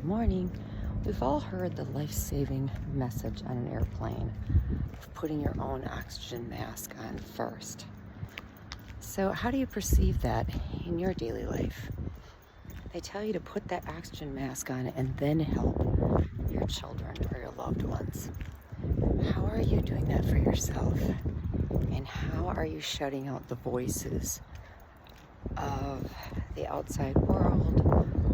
morning. We've all heard the life-saving message on an airplane of putting your own oxygen mask on first. So how do you perceive that in your daily life? They tell you to put that oxygen mask on and then help your children or your loved ones. How are you doing that for yourself? And how are you shutting out the voices of the outside world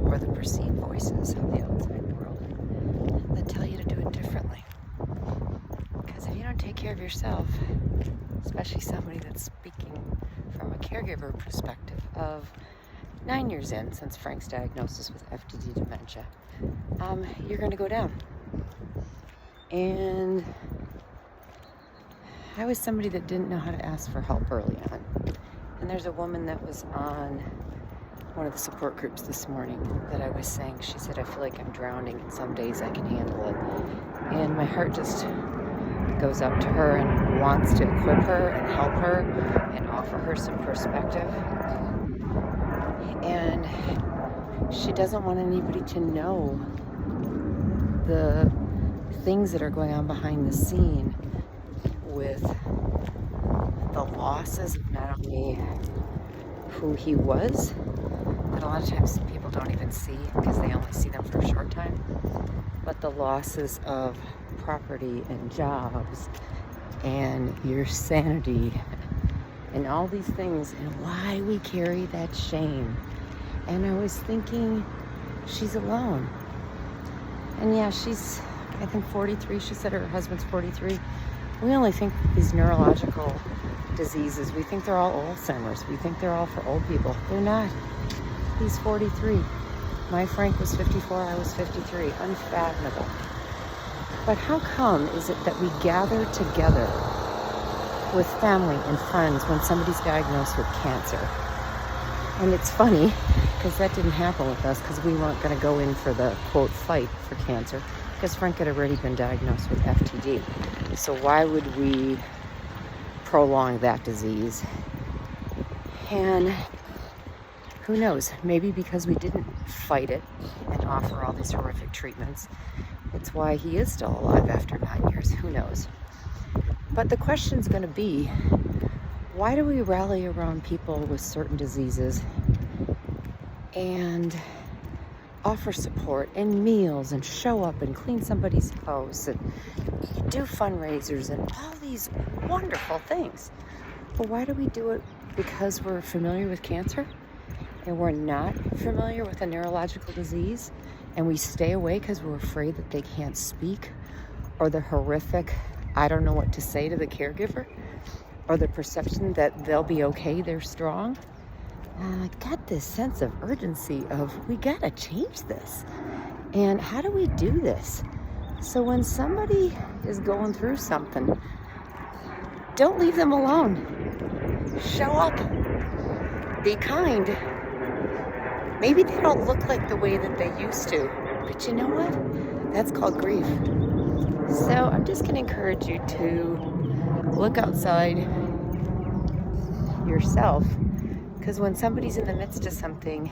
or the perceived voices of the outside world that tell you to do it differently? Because if you don't take care of yourself, especially somebody that's speaking from a caregiver perspective of 9 years in since Frank's diagnosis with FTD dementia, you're going to go down. And I was somebody that didn't know how to ask for help early on. And there's a woman that was on one of the support groups this morning that I was saying, she said, I feel like I'm drowning and some days I can handle it. And my heart just goes up to her and wants to equip her and help her and offer her some perspective. And she doesn't want anybody to know the things that are going on behind the scene with the losses of not only who he was, that a lot of times people don't even see because they only see them for a short time, but the losses of property and jobs and your sanity and all these things, and why we carry that shame. And I was thinking, she's alone. And yeah, she's, I think 43. She said her husband's 43. We only think these neurological diseases, we think they're all Alzheimer's. We think they're all for old people. They're not. He's 43. My Frank was 54, I was 53. Unfathomable. But how come is it that we gather together with family and friends when somebody's diagnosed with cancer? And it's funny, because that didn't happen with us, because we weren't going to go in for the, quote, fight for cancer, because Frank had already been diagnosed with FTD. So why would we prolong that disease? And who knows, maybe because we didn't fight it and offer all these horrific treatments, it's why he is still alive after 9 years. Who knows? But the question's going to be, why do we rally around people with certain diseases and offer support and meals and show up and clean somebody's house and do fundraisers and all these wonderful things? But why do we do it? Because we're familiar with cancer and we're not familiar with a neurological disease, and we stay away because we're afraid that they can't speak, or the horrific, I don't know what to say to the caregiver, or the perception that they'll be okay, they're strong. I got this sense of urgency of, we gotta change this. And how do we do this? So when somebody is going through something, don't leave them alone. Show up. Be kind. Maybe they don't look like the way that they used to, but you know what? That's called grief. So I'm just gonna encourage you to look outside yourself, because when somebody's in the midst of something,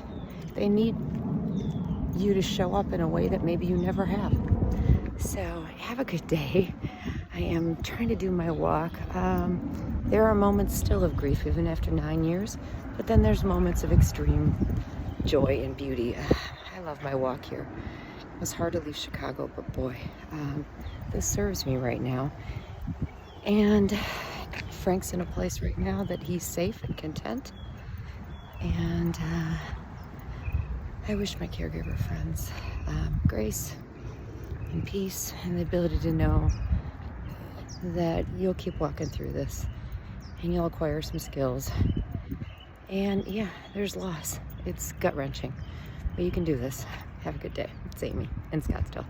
they need you to show up in a way that maybe you never have. So have a good day. I am trying to do my walk. There are moments still of grief even after 9 years, but then there's moments of extreme joy and beauty. I love my walk here. It was hard to leave Chicago, but boy, this serves me right now. And Frank's in a place right now that he's safe and content. And I wish my caregiver friends grace and peace and the ability to know that you'll keep walking through this and you'll acquire some skills. And yeah, there's loss. It's gut-wrenching, but you can do this. Have a good day. It's Amy in Scottsdale.